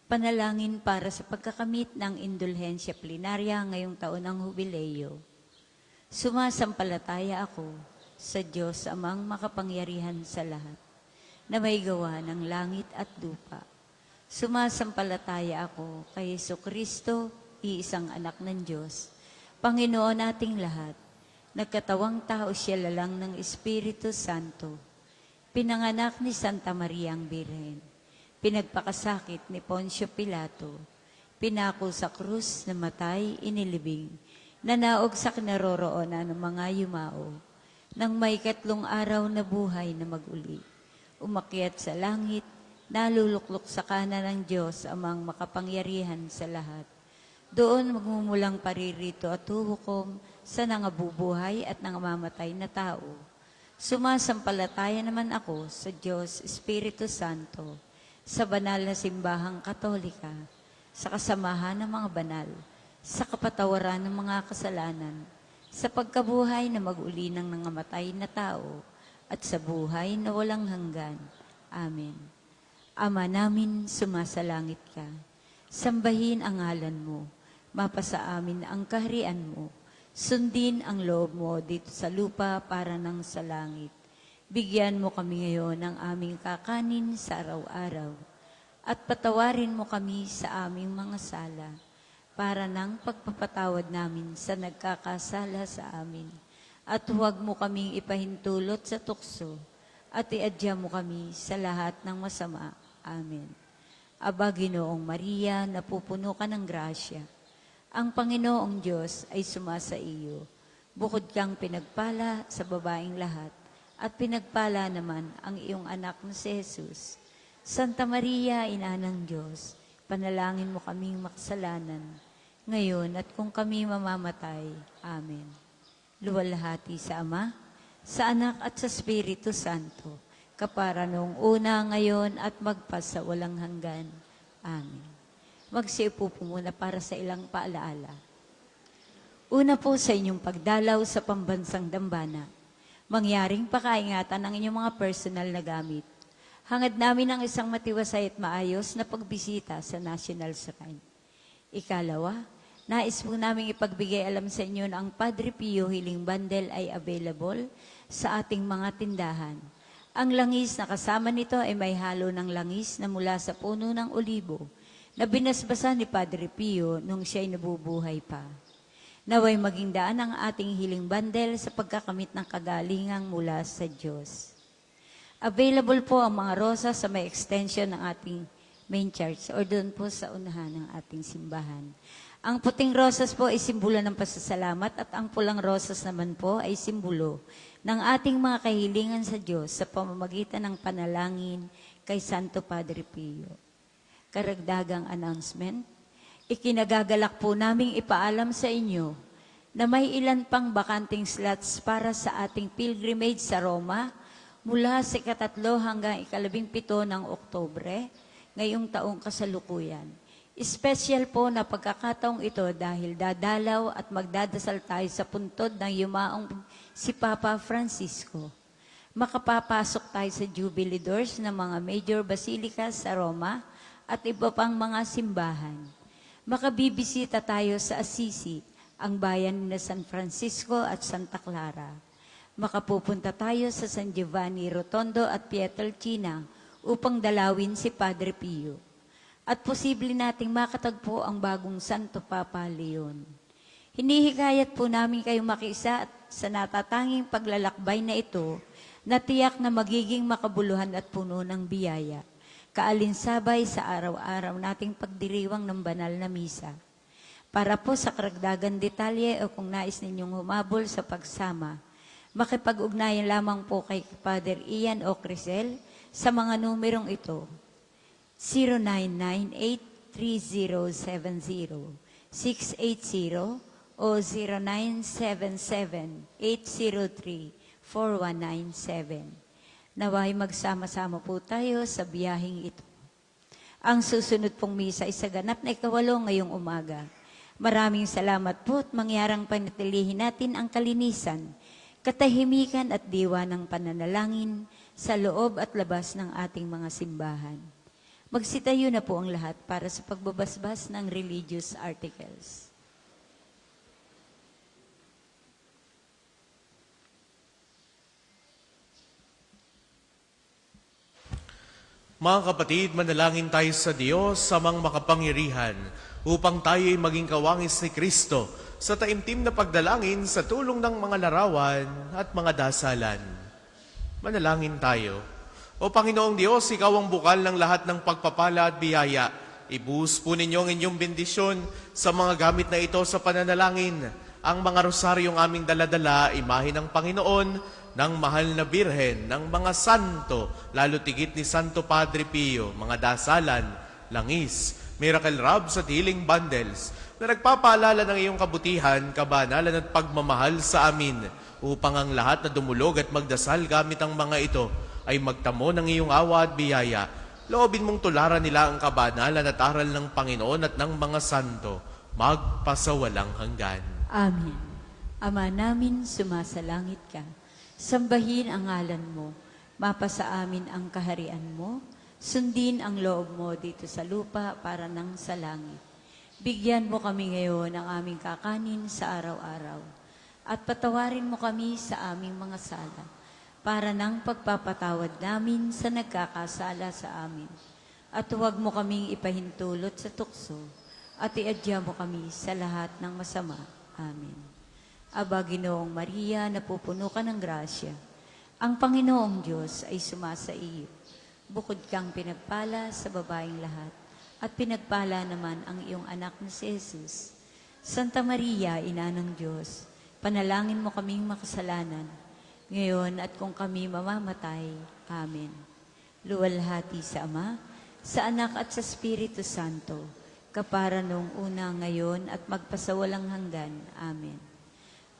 Panalangin para sa pagkakamit ng indulhensya plenarya ngayong taon ng Hubileo. Sumasampalataya ako sa Diyos Amang makapangyarihan sa lahat, na may gawa ng langit at lupa. Sumasampalataya ako kay Jesucristo, iisang anak ng Diyos, Panginoon nating lahat, nagkatawang tao siya lalang ng Espiritu Santo, pinanganak ni Santa Maria ang Birhen, pinagpakasakit ni Poncio Pilato, pinako sa krus, namatay, inilibing, nanaog sa kinaroroonan ng mga yumao, nang may 3 araw na buhay na maguli, umakyat sa langit, naluluklok sa kanan ng Diyos Amang makapangyarihan sa lahat. Doon magmumulang paririto at huhukom sa nangabubuhay at nangamamatay na tao. Sumasampalataya naman ako sa Diyos Espiritu Santo, sa banal na simbahang katolika, sa kasamahan ng mga banal, sa kapatawaran ng mga kasalanan, sa pagkabuhay na mag-uli ng nangamatay na tao, at sa buhay na walang hanggan. Amen. Ama namin, sumasalangit ka. Sambahin ang ngalan mo. Mapasa amin ang kaharian mo. Sundin ang loob mo dito sa lupa para nang sa langit. Bigyan mo kami ngayon ng aming kakanin sa araw-araw. At patawarin mo kami sa aming mga sala para nang pagpapatawad namin sa nagkakasala sa amin. At huwag mo kaming ipahintulot sa tukso at iadya mo kami sa lahat ng masama. Amen. Aba, Ginoong Maria, napupuno ka ng grasya. Ang Panginoong Diyos ay sumasa iyo. Bukod kang pinagpala sa babaeng lahat, at pinagpala naman ang iyong anak na si Jesus. Santa Maria, Ina ng Diyos, panalangin mo kaming makasalanan, ngayon at kung kami mamamatay. Amen. Luwalhati sa Ama, sa Anak at sa Espiritu Santo, kapara noong una, ngayon, at magpasa walang hanggan. Amen. Magsiupo po muna para sa ilang paalaala. Una po sa inyong pagdalaw sa pambansang dambana, mangyaring pakaingatan ang inyong mga personal na gamit. Hangad namin ang isang matiwasay at maayos na pagbisita sa National Shrine. Ikalawa, nais po namin ipagbigay alam sa inyo na ang Padre Pio Healing Bundle ay available sa ating mga tindahan. Ang langis na kasama nito ay may halo ng langis na mula sa puno ng olibo na binasbasa ni Padre Pio nung siya'y nabubuhay pa. Naway maging daan ang ating healing bundle sa pagkakamit ng kagalingang mula sa Diyos. Available po ang mga rosas sa may extension ng ating main church or doon po sa unahan ng ating simbahan. Ang puting rosas po ay simbolo ng pasasalamat at ang pulang rosas naman po ay simbolo ng ating mga kahilingan sa Diyos sa pamamagitan ng panalangin kay Santo Padre Pio. Karagdagang announcement, ikinagagalak po naming ipaalam sa inyo na may ilan pang bakanting slots para sa ating pilgrimage sa Roma mula sa 3 hanggang 17 ng Oktubre ngayong taong kasalukuyan. Special po na pagkakataong ito dahil dadalaw at magdadasal tayo sa puntod ng yumaong si Papa Francisco. Makapapasok tayo sa Jubilee Doors ng mga major basilicas sa Roma at iba pang mga simbahan. Makabibisita tayo sa Assisi, ang bayan na San Francisco at Santa Clara. Makapupunta tayo sa San Giovanni Rotondo at Pietrelcina upang dalawin si Padre Pio. At posible nating makatagpo ang bagong Santo Papa Leon. Hinihikayat po namin kayong makiisa sa natatanging paglalakbay na ito na tiyak na magiging makabuluhan at puno ng biyaya, kaalinsabay sa araw-araw nating pagdiriwang ng banal na misa. Para po sa karagdagan detalye o kung nais ninyong humabol sa pagsama, makipag-ugnayan lamang po kay Father Ian o Crisel sa mga numerong ito: 0998-3070-680 o 0977-803-4197. Naway magsama-sama po tayo sa biyaheng ito. Ang susunod pong misa ay sa ganap na 8 ngayong umaga. Maraming salamat po at mangyarang panatilihin natin ang kalinisan, katahimikan at diwa ng pananalangin sa loob at labas ng ating mga simbahan. Magsitayo na po ang lahat para sa pagbabasbas ng religious articles. Mga kapatid, manalangin tayo sa Diyos sa mga makapangyarihan upang tayo ay maging kawangis ni Kristo sa taimtim na pagdalangin sa tulong ng mga larawan at mga dasalan. Manalangin tayo. O Panginoong Diyos, Ikaw ang bukal ng lahat ng pagpapala at biyaya. Ibuhos po ninyo ang inyong bendisyon sa mga gamit na ito sa pananalangin. Ang mga rosaryong aming daladala, imahe ng Panginoon, ng mahal na Birhen, ng mga santo, lalo tigit ni Santo Padre Pio, mga dasalan, langis, miracle robes at healing bundles, na nagpapaalala ng iyong kabutihan, kabanalan at pagmamahal sa amin, upang ang lahat na dumulog at magdasal gamit ang mga ito, ay magtamo ng iyong awa at biyaya. Loobin mong tularan nila ang kabanalan at aral ng Panginoon at ng mga santo, magpasawalang hanggan. Amen. Ama namin, sumasalangit ka. Sambahin ang ngalan mo. Mapasa amin ang kaharian mo. Sundin ang loob mo dito sa lupa para nang sa langit. Bigyan mo kami ngayon ng aming kakanin sa araw-araw. At patawarin mo kami sa aming mga sala para nang pagpapatawad namin sa nagkakasala sa amin. At huwag mo kaming ipahintulot sa tukso at iadya mo kami sa lahat ng masama. Amen. Aba, Ginoong Maria, napupuno ka ng grasya. Ang Panginoong Diyos ay sumasa iyo. Bukod kang pinagpala sa babaeng lahat, at pinagpala naman ang iyong anak na si Jesus. Santa Maria, Ina ng Diyos, panalangin mo kaming makasalanan, ngayon at kung kami mamamatay. Amen. Luwalhati sa Ama, sa Anak at sa Espiritu Santo, kapara noong una, ngayon at magpasawalang hanggan. Amen.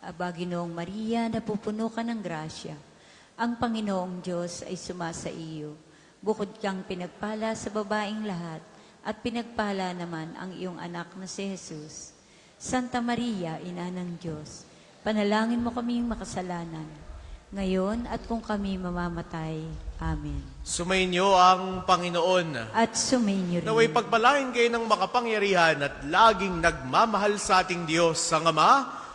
Aba, Ginoong Maria, napupuno ka ng grasya. Ang Panginoong Diyos ay sumasa iyo. Bukod kang pinagpala sa babaeng lahat, at pinagpala naman ang iyong anak na si Jesus. Santa Maria, Ina ng Diyos, panalangin mo kaming makasalanan, ngayon at kung kami mamamatay. Amen. Sumainyo ang Panginoon. At sumainyo rin. Naway pagpalain kayo ng makapangyarihan at laging nagmamahal sa ating Diyos, ang Ama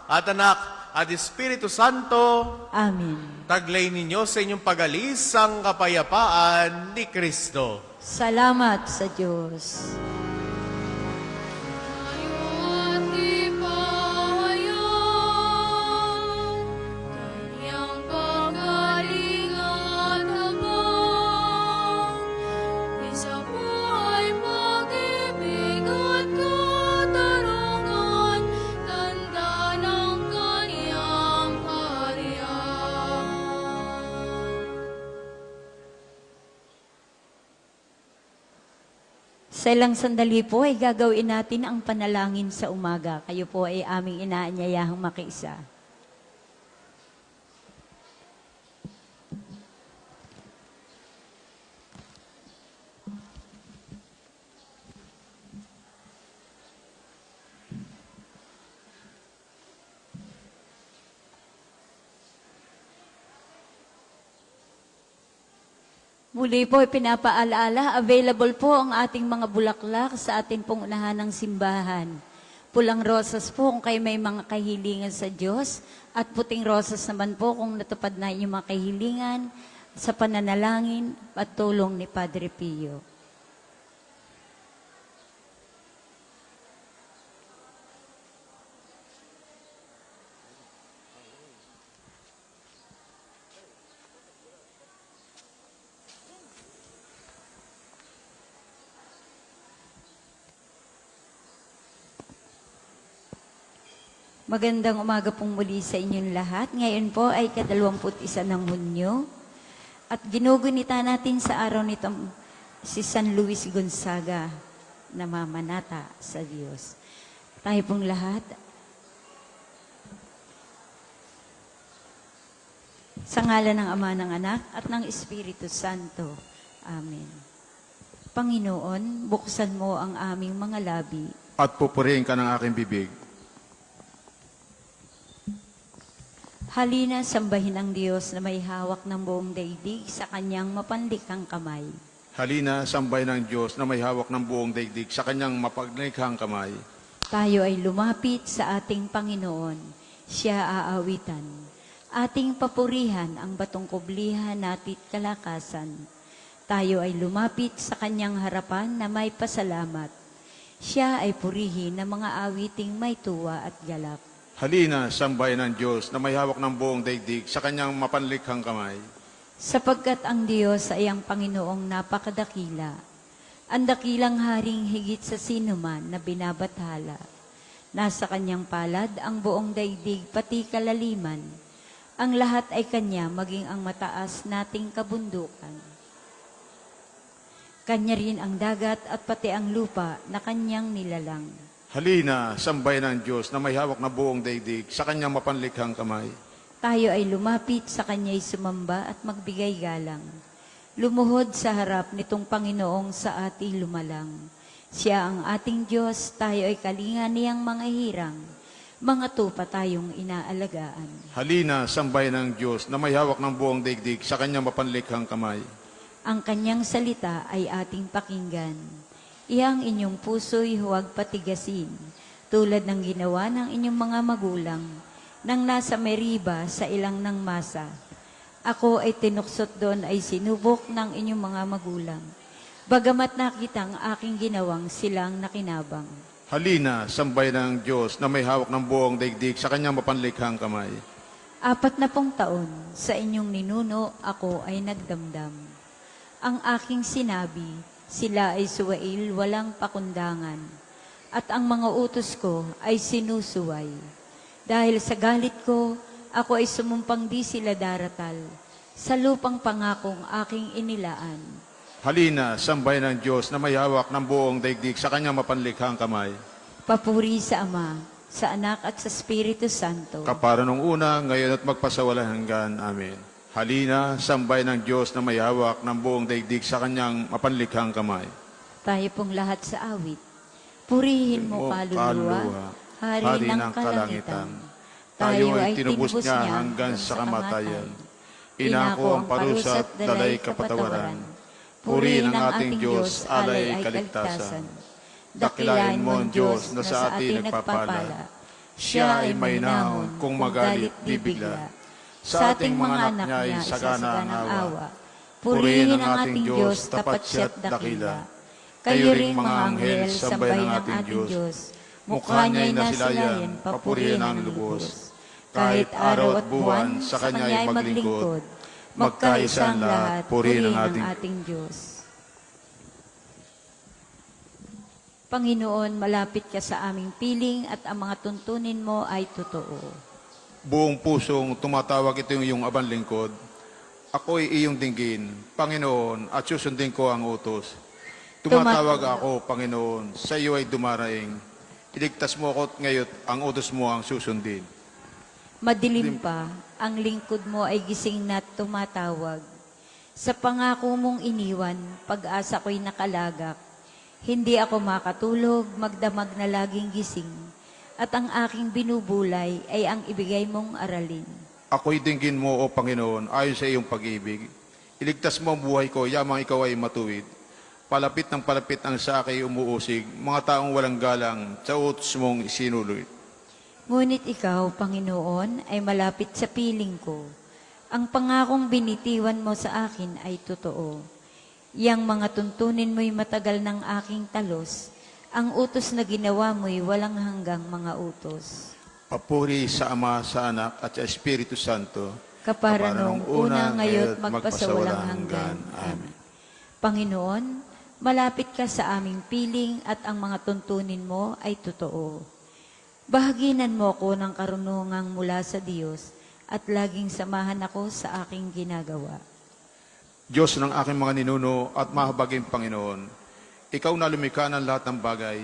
at Anak at Espiritu Santo. Amen. Taglay ninyo sa inyong pag-alis ang kapayapaan ni Kristo. Salamat sa Diyos. At ipahayag kanyang pagaling at habag, isa po ay pag-ibig at katarungan, tanda ng kanyang kaharian. Sa ilang sandali po ay gagawin natin ang panalangin sa umaga. Kayo po ay aming inaanyayahang makiisa. Muli po, pinapaalaala, available po ang ating mga bulaklak sa ating pong unahan ng simbahan. Pulang rosas po kung kayo may mga kahilingan sa Diyos, at puting rosas naman po kung natupad na inyong mga kahilingan sa pananalangin at tulong ni Padre Pio. Magandang umaga pong muli sa inyong lahat. Ngayon po ay 21 ng Hunyo. At ginugunita natin sa araw nito si San Luis Gonzaga na mamanata sa Diyos. Tayo pong lahat, sa ngalan ng Ama, ng Anak, at ng Espiritu Santo. Amen. Panginoon, buksan mo ang aming mga labi. At pupurihin ka ng aking bibig. Halina, sambahin ang Diyos na may hawak ng buong daigdig sa kanyang mapanlikang kamay. Halina, sambay ng Diyos na may hawak ng buong daigdig sa kanyang mapaglikhang kamay. Tayo ay lumapit sa ating Panginoon. Siya aawitan. Ating papurihan ang batong kublihan natit kalakasan. Tayo ay lumapit sa kanyang harapan na may pasalamat. Siya ay purihin ng mga awiting may tuwa at galak. Halina, sambay ng Diyos na may hawak ng buong daigdig sa kanyang mapanlikhang kamay. Sapagkat ang Diyos ay ang Panginoong napakadakila. Ang dakilang haring higit sa sinuman na binabathala. Nasa kanyang palad ang buong daigdig pati kalaliman. Ang lahat ay kanya maging ang mataas nating kabundukan. Kanya rin ang dagat at pati ang lupa na kanyang nilalang. Halina, sambay ng Diyos na may hawak na buong daigdig sa kanyang mapanlikhang kamay. Tayo ay lumapit sa kanya'y sumamba at magbigay galang. Lumuhod sa harap nitong Panginoong sa ating lumalang. Siya ang ating Diyos, tayo ay kalinga niyang mga hirang. Mga tupa tayong inaalagaan. Halina, sambay ng Diyos na may hawak ng buong daigdig sa kanyang mapanlikhang kamay. Ang kanyang salita ay ating pakinggan. Iyang inyong puso'y huwag patigasin, tulad ng ginawa ng inyong mga magulang, nang nasa Meriba sa ilang ng masa. Ako ay tinuksot doon ay sinubok ng inyong mga magulang. Bagamat nakita ang aking ginawang silang nakinabang. Halina, sambay ng Diyos na may hawak ng buong daigdig sa kanyang mapanlikhang kamay. 40 taon sa inyong ninuno ako ay nagdamdam. Ang aking sinabi, sila ay suwail walang pakundangan, at ang mga utos ko ay sinusuway. Dahil sa galit ko, ako ay sumumpang di sila daratal, sa lupang pangakong aking inilaan. Halina, sambay ng Diyos na may hawak ng buong daigdig sa kanyang mapanlikhang kamay. Papuri sa Ama, sa Anak at sa Espiritu Santo. Kapara nung una, ngayon at magpasawalang hanggan. Amen. Halina, sambay ng Diyos na may hawak ng buong daigdig sa kanyang mapanlikhang kamay. Tayo pong lahat sa awit. Purihin mo, kaluluwa, Hari ng kalangitan. Tayo ay tinubos niya hanggang sa kamatayan. Inako ang parusa at dalay kapatawaran. Purihin ang ating Diyos, alay ay kaligtasan. Dakilain mo ang Diyos na sa atin nagpapala. Siya ay may nahon, kung magalit bibigla. Sa ating mga anak niya ay sagana ang awa. Purihin ang ating Diyos, tapat siya at dakila. Kayo ring mga anghel, sambay ng ating Diyos. Mukha niya'y nasilayan, papurihin ang lubos. Kahit araw at buwan, sa Kanya'y maglingkod. Magkaisa ang lahat, purihin ang ating Diyos. Panginoon, malapit ka sa aming piling at ang mga tuntunin mo ay totoo. Buong pusong tumatawag ito yung iyong abang lingkod. Ako'y iyong dinggin, Panginoon, at susundin ko ang utos. Tumatawag ako, Panginoon, sa iyo ay dumaraing. Iligtas mo ako ngayon, ang utos mo ang susundin. Madilim pa, ang lingkod mo ay gising na tumatawag. Sa pangako mong iniwan, pag-asa ko'y nakalagak. Hindi ako makatulog, magdamag na laging gising. At ang aking binubulay ay ang ibigay mong aralin. Ako'y dinggin mo, O Panginoon, ayon sa iyong pag-ibig. Iligtas mo ang buhay ko, yamang ikaw ay matuwid. Palapit ng palapit ang sa akin umuusig, mga taong walang galang, sa utos mong isinuloy. Ngunit ikaw, Panginoon, ay malapit sa piling ko. Ang pangakong binitiwan mo sa akin ay totoo. Yang mga tuntunin mo'y matagal ng aking talos. Ang utos na ginawa mo'y walang hanggang mga utos. Papuri sa Ama, sa Anak, at sa Espiritu Santo. Kapara nung una, ngayon, magpasawalang hanggan. Amen. Panginoon, malapit ka sa aming piling at ang mga tuntunin mo ay totoo. Bahaginan mo ako ng karunungang mula sa Diyos at laging samahan ako sa aking ginagawa. Diyos ng aking mga ninuno at mahabaging Panginoon, ikaw na lumikha ng lahat ng bagay.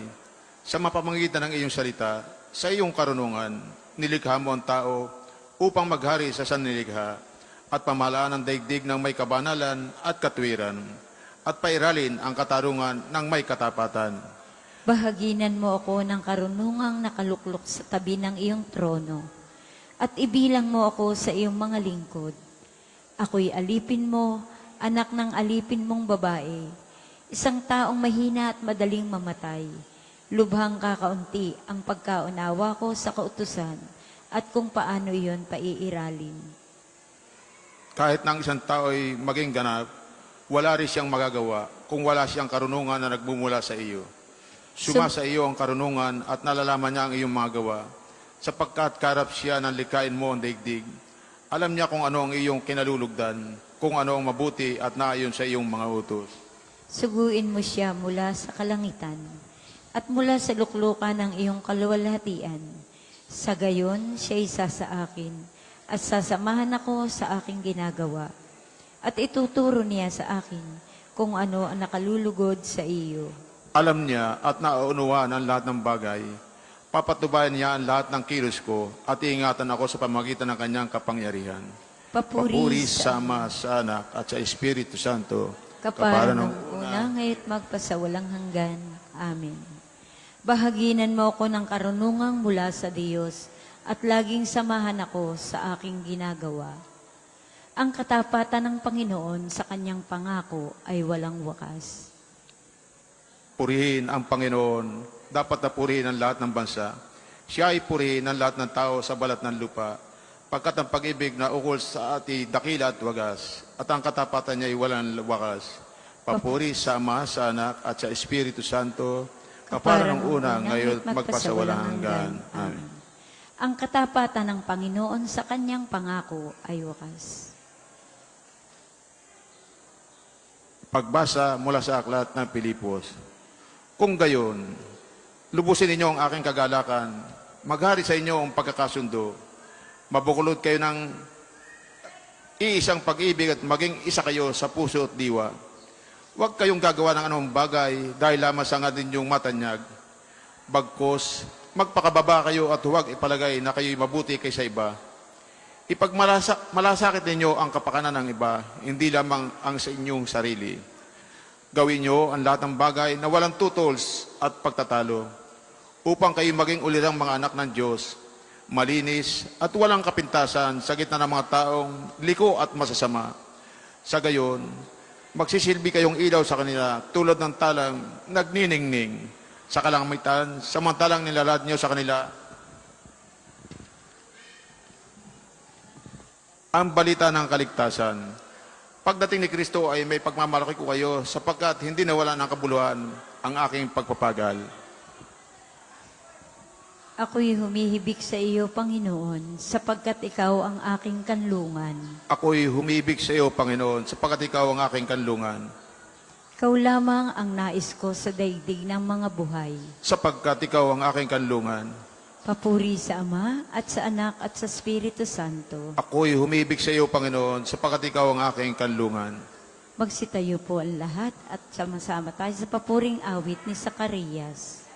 Sa mapamagitan ng iyong salita, sa iyong karunungan, nilikha mo ang tao upang maghari sa sannilikha at pamahalaan ng daigdig ng may kabanalan at katwiran at pairalin ang katarungan ng may katapatan. Bahaginan mo ako ng karunungang nakaluklok sa tabi ng iyong trono at ibilang mo ako sa iyong mga lingkod. Ako'y alipin mo, anak ng alipin mong babae, isang taong mahina at madaling mamatay. Lubhang kakaunti ang pagkaunawa ko sa kautusan at kung paano iyon paiiralin. Kahit ng isang tao ay maging ganap, wala rin siyang magagawa kung wala siyang karunungan na nagmumula sa iyo. Sumasa iyo ang karunungan at nalalaman niya ang iyong mga gawa, sapagkat karap siya ng likain mo ang daigdig. Alam niya kung ano ang iyong kinalulugdan, kung ano ang mabuti at naayon sa iyong mga utos. Suguin mo siya mula sa kalangitan at mula sa luklukan ng iyong kaluwalhatian. Sa gayon, siya isa sa akin at sasamahan ako sa aking ginagawa. At ituturo niya sa akin kung ano ang nakalulugod sa iyo. Alam niya at nauunawaan ang lahat ng bagay. Papatubayan niya ang lahat ng kilos ko at iingatan ako sa pamagitan ng kanyang kapangyarihan. Papuri sa Ama, sa Anak at sa Espiritu Santo. Kapara nung una, ngayon magpasawalang hanggan. Amen. Bahaginan mo ako ng karunungang mula sa Diyos at laging samahan ako sa aking ginagawa. Ang katapatan ng Panginoon sa kanyang pangako ay walang wakas. Purihin ang Panginoon, dapat na purihin ang lahat ng bansa. Siya ay purihin ang lahat ng tao sa balat ng lupa, pagkat ang pag-ibig na ukol sa ati dakila at wagas, at ang katapatan niya ay walang wakas. Papuri sa Ama, sa Anak, at sa Espiritu Santo, kapara ng una, ngayon, at magpasawalang hanggan. Amen. Ang katapatan ng Panginoon sa kanyang pangako ay wakas. Pagbasa mula sa aklat ng Pilipos. Kung gayon, lubusin ninyo ang aking kagalakan, maghari sa inyo ang pagkakasundo, mabukulod kayo ng iisang pag-ibig at maging isa kayo sa puso at diwa. Huwag kayong gagawa ng anumang bagay dahil lamang sa nga ninyong matanyag. Bagkos, magpakababa kayo at huwag ipalagay na kayo'y mabuti kaysa iba. Ipagmalasakit ninyo ang kapakanan ng iba, hindi lamang ang sa inyong sarili. Gawin nyo ang lahat ng bagay na walang tutols at pagtatalo, upang kayo maging ulirang mga anak ng Diyos, malinis at walang kapintasan sa gitna ng mga taong liko at masasama. Sa gayon, magsisilbi kayong ilaw sa kanila tulad ng talang nagniningning sa kalangitan, samantalang nilalad nyo sa kanila ang balita ng kaligtasan. Pagdating ni Kristo ay may pagmamalaki ko kayo sapagkat hindi nawala ng kabuluhan ang aking pagpapagal. Ako'y humihibik sa iyo, Panginoon, sapagkat ikaw ang aking kanlungan. Ako'y humibig sa iyo, Panginoon, sapagkat ikaw ang aking kanlungan. Ikaw lamang ang nais ko sa daigdig ng mga buhay. Sapagkat ikaw ang aking kanlungan. Papuri sa Ama at sa Anak at sa Espiritu Santo. Ako'y humibig sa iyo, Panginoon, sapagkat ikaw ang aking kanlungan. Magsitayo po ang lahat at sama-sama tayo sa papuring awit ni Zacarias.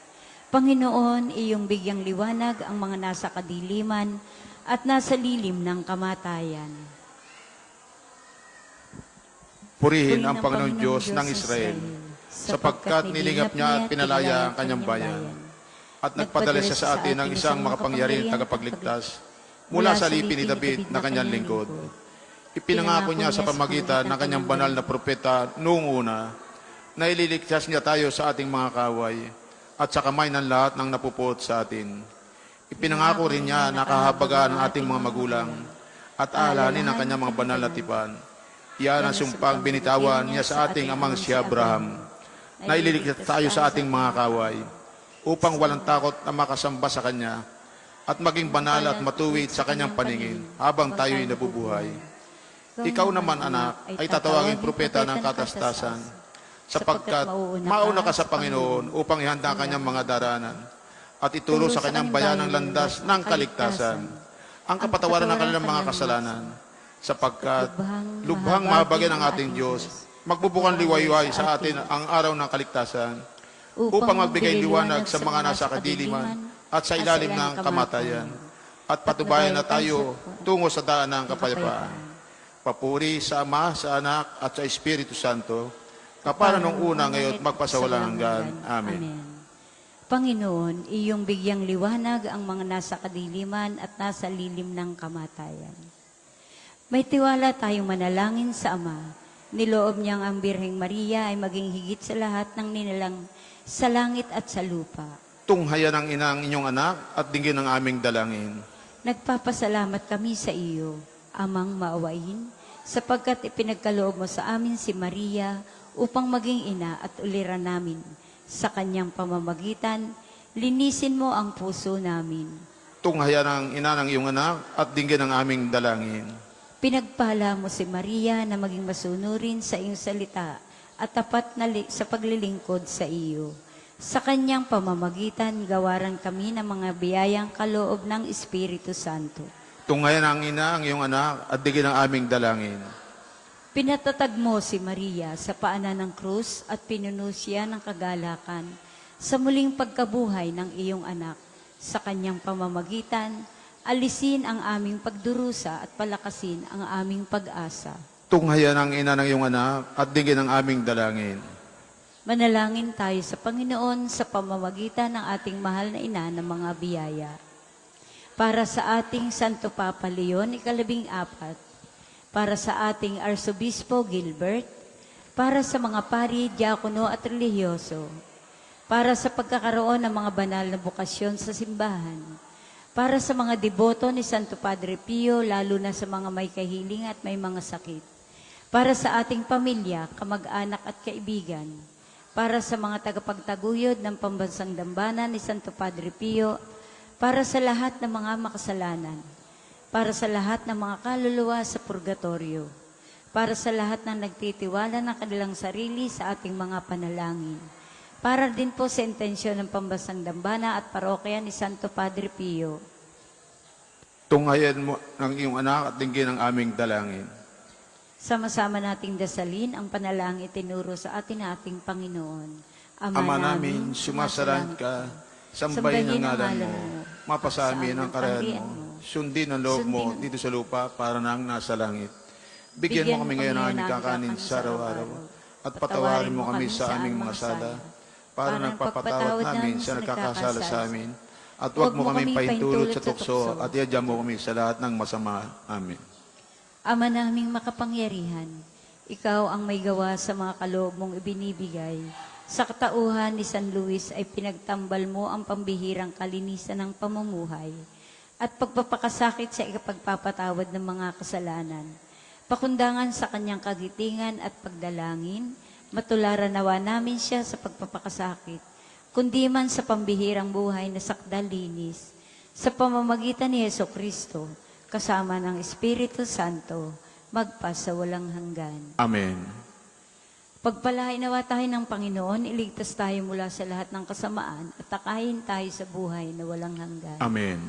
Panginoon, iyong bigyang liwanag ang mga nasa kadiliman at nasa lilim ng kamatayan. Purihin ang Panginoon Diyos ng Israel, sapagkat nilingap niya at pinalaya ang kanyang bayan. At nagpadala siya sa atin ng isang makapangyarihang tagapagligtas mula sa lipin ni David na kanyang lingkod. Ipinangako niya sa pamagitan ng kanyang banal na propeta noong una na ililigtas niya tayo sa ating mga kaway at sa kamay ng lahat ng napupot sa atin. Ipinangako rin niya na kahabagan ng ating mga magulang at aalanin ang kanyang mga banal na tipan. Iyan ang sumpang binitawan niya sa ating amang si Abraham na ililigtas tayo sa ating mga kaway upang walang takot na makasamba sa Kanya at maging banal at matuwid sa Kanyang paningin habang tayo'y nabubuhay. Ikaw naman, anak, ay tatawaging propeta ng katastasan, sapagkat mauna ka sa Panginoon upang ihanda ang Kanyang mga daranan at ituro sa Kanyang bayan ang landas ng kaligtasan, ang kapatawaran ng kanilang mga kasalanan, sapagkat lubhang mahabagin ang ating Diyos, magbubukang liwayway sa atin ang araw ng kaligtasan, upang magbigay liwanag sa mga nasa kadiliman at sa ilalim ng kamatayan, at patubayan na tayo tungo sa daan ng kapayapaan. Papuri sa Ama, sa Anak, at sa Espiritu Santo, kapara nung una, ngayon, magpasawalang hanggan. Amen. Panginoon, iyong bigyang liwanag ang mga nasa kadiliman at nasa lilim ng kamatayan. May tiwala tayong manalangin sa Ama. Niloob niyang ang Birheng Maria ay maging higit sa lahat ng nilalang sa langit at sa lupa. Tunghayan ang ina ang inyong anak at dinggin ang aming dalangin. Nagpapasalamat kami sa iyo, Amang maawain, sapagkat ipinagkaloob mo sa amin si Maria upang maging ina at uliran namin. Sa kanyang pamamagitan, linisin mo ang puso namin. Tunghayan ang ina ng iyong anak at dinggin ang aming dalangin. Pinagpala mo si Maria na maging masunurin sa iyong salita at tapat na sa paglilingkod sa iyo. Sa kanyang pamamagitan, gawaran kami ng mga biyayang kaloob ng Espiritu Santo. Tunghayan ang ina ang iyong anak at digin ang aming dalangin. Pinatatag mo si Maria sa paanan ng krus at pinuno siya ng kagalakan sa muling pagkabuhay ng iyong anak. Sa kanyang pamamagitan, alisin ang aming pagdurusa at palakasin ang aming pag-asa. Tunghayan ang ina ng iyong anak at digin ang aming dalangin. Manalangin tayo sa Panginoon sa pamamagitan ng ating mahal na ina ng mga biyaya. Para sa ating Santo Papa Leon, ika-14, para sa ating Arsobispo Gilbert, para sa mga pari, diakono at relihiyoso, para sa pagkakaroon ng mga banal na bukasyon sa simbahan, para sa mga deboto ni Santo Padre Pio, lalo na sa mga may kahiling at may mga sakit, para sa ating pamilya, kamag-anak at kaibigan, para sa mga tagapagtaguyod ng Pambansang Dambana ni Santo Padre Pio, para sa lahat ng mga makasalanan, para sa lahat ng mga kaluluwa sa purgatorio, para sa lahat ng nagtitiwala ng kanilang sarili sa ating mga panalangin, para din po sa intensyon ng Pambansang Dambana at parokya ni Santo Padre Pio. Tunghayan mo ng iyong anak at dinggin ang aming dalangin. Sama-sama nating dasalin ang panalangin tinuro sa atin na ating Panginoon. Ama namin, sumasalan ka, sambahin ang ngalan mo, mapasa amin ang karayhan mo, sundin ang loob mo dito sa lupa para nang nasa langit. Bigyan mo kami ngayon ng aming kakanin sa araw-araw, at patawarin mo kami sa aming mga sala, para nagpapatawad namin sa nagkakasala sa amin, at huwag mo kami paintulot sa tukso, at iadya mo kami sa lahat ng masama. Amen. Ama naming makapangyarihan, ikaw ang may gawa sa mga kaloob mong ibinibigay. Sa katauhan ni San Luis ay pinagtambal mo ang pambihirang kalinisan ng pamumuhay at pagpapakasakit sa ikapagpapatawad ng mga kasalanan. Pakundangan sa kanyang kagitingan at pagdalangin, matularan nawa namin siya sa pagpapakasakit, kundi man sa pambihirang buhay na sakdalinis, sa pamamagitan ni Jesucristo, kasama ng Espiritu Santo, magpasa walang hanggan. Amen. Pagpalain nawa tayo ng Panginoon, iligtas tayo mula sa lahat ng kasamaan at takayin tayo sa buhay na walang hanggan. Amen.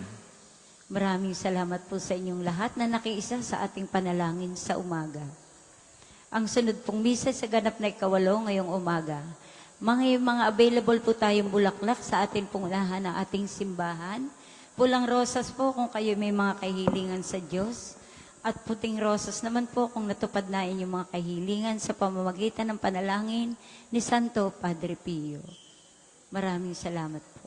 Maraming salamat po sa inyong lahat na nakiisa sa ating panalangin sa umaga. Ang sunod pong misa sa ganap na ikawalo ngayong umaga. Mga available po tayong bulaklak sa ating pungunahan ng ating simbahan. Pulang rosas po kung kayo may mga kahilingan sa Diyos. At puting rosas naman po kung natupad na inyong mga kahilingan sa pamamagitan ng panalangin ni Santo Padre Pio. Maraming salamat po.